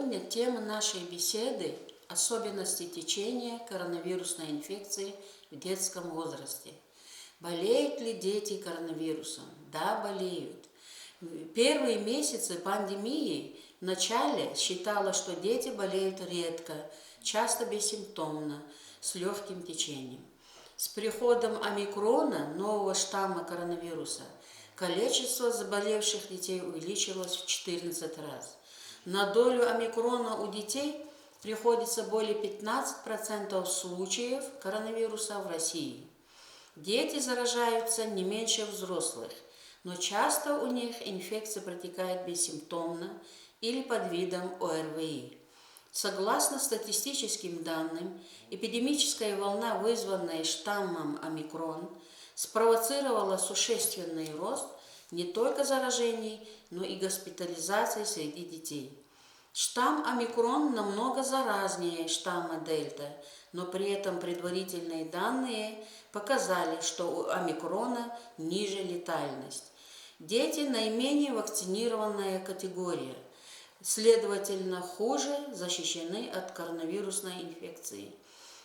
Сегодня тема нашей беседы – особенности течения коронавирусной инфекции в детском возрасте. Болеют ли дети коронавирусом? Да, болеют. Первые месяцы пандемии в начале считалось, что дети болеют редко, часто бессимптомно, с легким течением. С приходом омикрона, нового штамма коронавируса, количество заболевших детей увеличилось в 14 раз. На долю омикрона у детей приходится более 15% случаев коронавируса в России. Дети заражаются не меньше взрослых, но часто у них инфекция протекает бессимптомно или под видом ОРВИ. Согласно статистическим данным, эпидемическая волна, вызванная штаммом омикрон, спровоцировала существенный рост не только заражений, но и госпитализаций среди детей. Штамм омикрон намного заразнее штамма дельта, но при этом предварительные данные показали, что у омикрона ниже летальность. Дети – наименее вакцинированная категория, следовательно, хуже защищены от коронавирусной инфекции.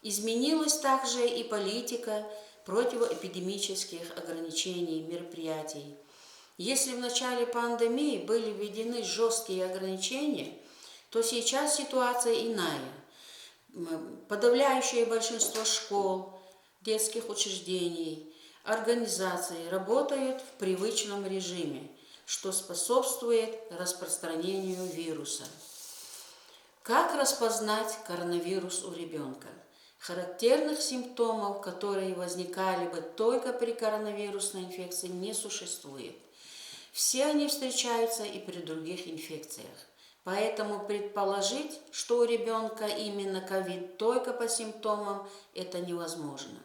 Изменилась также и политика противоэпидемических ограничений мероприятий. Если в начале пандемии были введены жесткие ограничения, то сейчас ситуация иная. Подавляющее большинство школ, детских учреждений, организаций работают в привычном режиме, что способствует распространению вируса. Как распознать коронавирус у ребенка? Характерных симптомов, которые возникали бы только при коронавирусной инфекции, не существует. Все они встречаются и при других инфекциях. Поэтому предположить, что у ребенка именно ковид только по симптомам, это невозможно.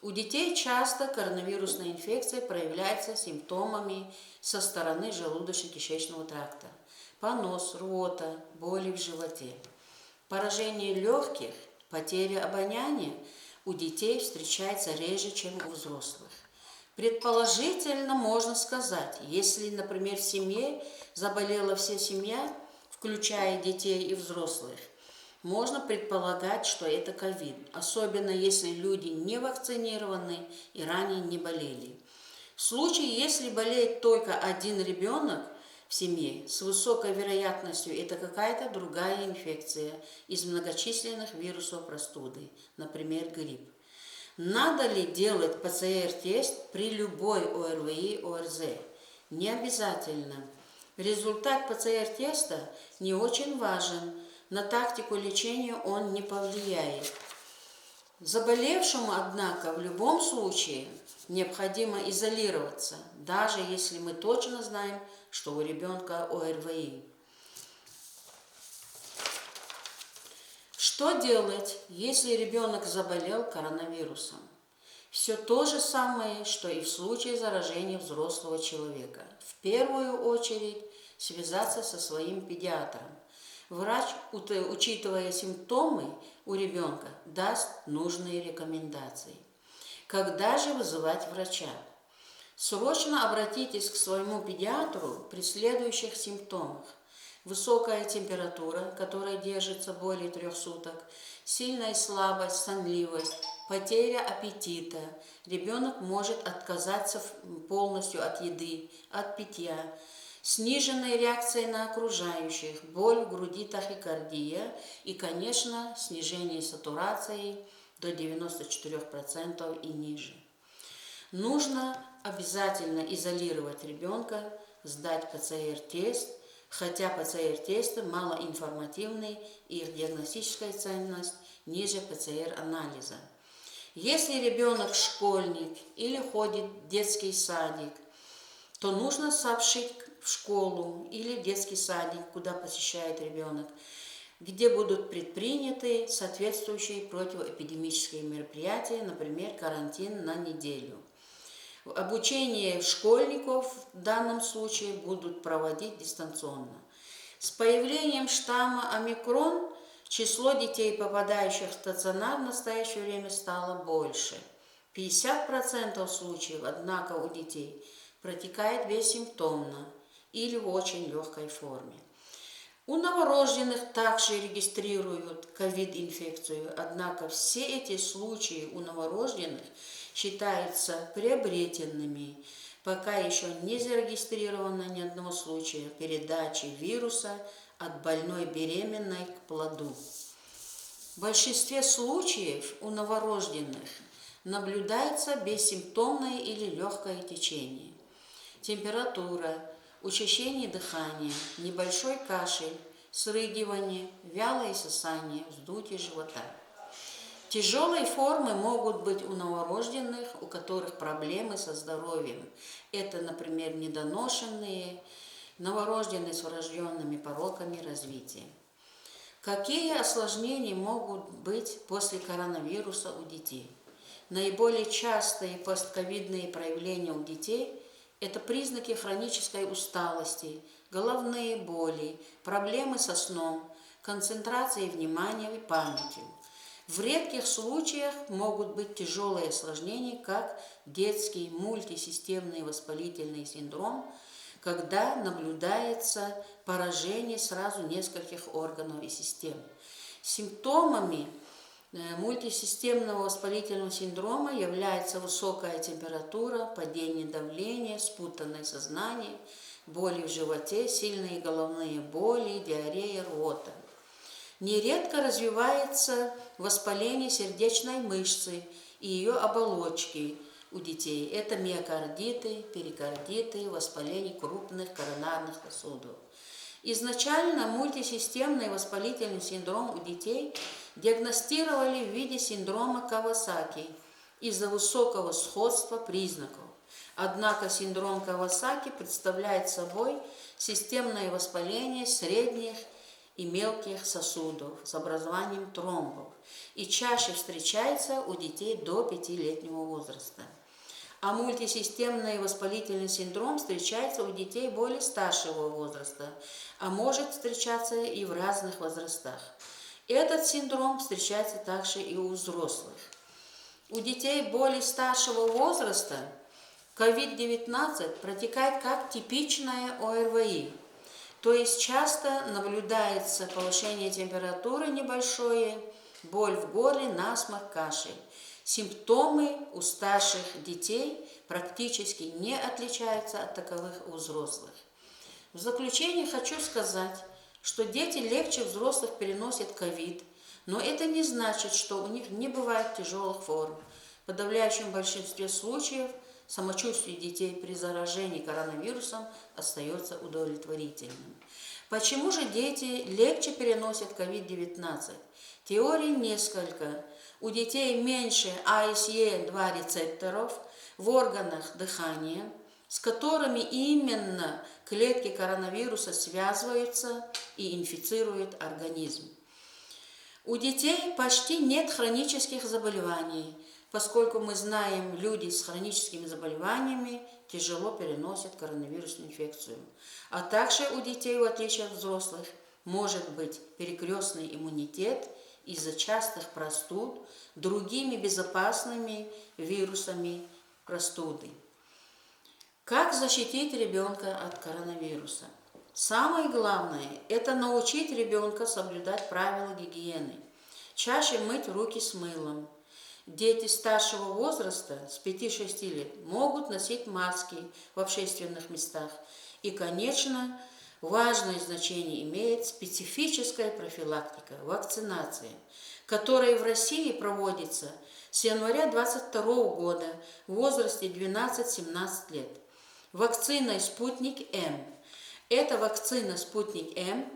У детей часто коронавирусная инфекция проявляется симптомами со стороны желудочно-кишечного тракта. Понос, рвота, боли в животе. Поражение легких, потеря обоняния у детей встречается реже, чем у взрослых. Предположительно, можно сказать, если, например, в семье заболела вся семья, включая детей и взрослых, можно предполагать, что это ковид, особенно если люди не вакцинированы и ранее не болели. В случае, если болеет только один ребенок в семье, с высокой вероятностью это какая-то другая инфекция из многочисленных вирусов простуды, например, грипп. Надо ли делать ПЦР-тест при любой ОРВИ, ОРЗ? Не обязательно. Результат ПЦР-теста не очень важен, на тактику лечения он не повлияет. Заболевшему, однако, в любом случае необходимо изолироваться, даже если мы точно знаем, что у ребенка ОРВИ. Что делать, если ребенок заболел коронавирусом? Все то же самое, что и в случае заражения взрослого человека. В первую очередь связаться со своим педиатром. Врач, учитывая симптомы у ребенка, даст нужные рекомендации. Когда же вызывать врача? Срочно обратитесь к своему педиатру при следующих симптомах. Высокая температура, которая держится более 3 суток, сильная слабость, сонливость, потеря аппетита. Ребенок может отказаться полностью от еды, от питья. Сниженная реакция на окружающих, боль в груди, тахикардия и, конечно, снижение сатурации до 94% и ниже. Нужно обязательно изолировать ребенка, сдать ПЦР-тест, хотя ПЦР-тесты малоинформативны и их диагностическая ценность ниже ПЦР-анализа. Если ребенок школьник или ходит в детский садик, то нужно сообщить в школу или в детский садик, куда посещает ребенок, где будут предприняты соответствующие противоэпидемические мероприятия, например, карантин на неделю. Обучение школьников в данном случае будут проводить дистанционно. С появлением штамма омикрон число детей, попадающих в стационар, в настоящее время стало больше. 50% случаев, однако, у детей протекает бессимптомно или в очень легкой форме. У новорожденных также регистрируют ковид-инфекцию, однако все эти случаи у новорожденных считаются приобретенными, пока еще не зарегистрировано ни одного случая передачи вируса от больной беременной к плоду. В большинстве случаев у новорожденных наблюдается бессимптомное или легкое течение. Температура, учащение дыхания, небольшой кашель, срыгивание, вялое сосание, вздутие живота. Тяжелые формы могут быть у новорожденных, у которых проблемы со здоровьем. Это, например, недоношенные, новорожденные с врожденными пороками развития. Какие осложнения могут быть после коронавируса у детей? Наиболее частые постковидные проявления у детей – это признаки хронической усталости, головные боли, проблемы со сном, концентрацией внимания и памятью. В редких случаях могут быть тяжелые осложнения, как детский мультисистемный воспалительный синдром, когда наблюдается поражение сразу нескольких органов и систем. Симптомами мультисистемного воспалительного синдрома является высокая температура, падение давления, спутанное сознание, боли в животе, сильные головные боли, диарея, рвота. Нередко развивается воспаление сердечной мышцы и ее оболочки у детей. Это миокардиты, перикардиты, воспаление крупных коронарных сосудов. Изначально мультисистемный воспалительный синдром у детей диагностировали в виде синдрома Кавасаки из-за высокого сходства признаков. Однако синдром Кавасаки представляет собой системное воспаление средних и мелких сосудов с образованием тромбов и чаще встречается у детей до 5-летнего возраста. А мультисистемный воспалительный синдром встречается у детей более старшего возраста, а может встречаться и в разных возрастах. Этот синдром встречается также и у взрослых. У детей более старшего возраста COVID-19 протекает как типичная ОРВИ, то есть часто наблюдается повышение температуры небольшое, боль в горле, насморк, кашель. Симптомы у старших детей практически не отличаются от таковых у взрослых. В заключение хочу сказать, что дети легче взрослых переносят ковид, но это не значит, что у них не бывает тяжелых форм. В подавляющем большинстве случаев самочувствие детей при заражении коронавирусом остается удовлетворительным. Почему же дети легче переносят COVID-19? Теорий несколько. У детей меньше ACE2 рецепторов в органах дыхания, с которыми именно клетки коронавируса связываются и инфицируют организм. У детей почти нет хронических заболеваний, поскольку мы знаем, люди с хроническими заболеваниями тяжело переносят коронавирусную инфекцию. А также у детей, в отличие от взрослых, может быть перекрестный иммунитет из-за частых простуд другими безопасными вирусами простуды. Как защитить ребенка от коронавируса? Самое главное – это научить ребенка соблюдать правила гигиены. Чаще мыть руки с мылом. Дети старшего возраста, с 5-6 лет, могут носить маски в общественных местах. И, конечно, важное значение имеет специфическая профилактика, вакцинация, которая в России проводится с января 2022 года в возрасте 12-17 лет. Вакцина «Спутник-М». Эта вакцина «Спутник-М»,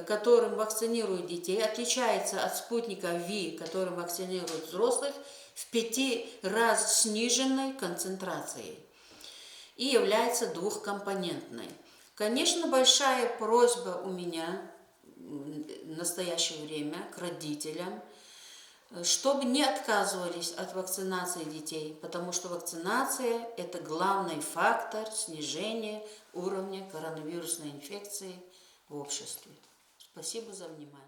которым вакцинируют детей, отличается от спутника V, которым вакцинируют взрослых, в 5 раз сниженной концентрацией и является двухкомпонентной. Конечно, большая просьба у меня в настоящее время к родителям, чтобы не отказывались от вакцинации детей, потому что вакцинация – это главный фактор снижения уровня коронавирусной инфекции в обществе. Спасибо за внимание.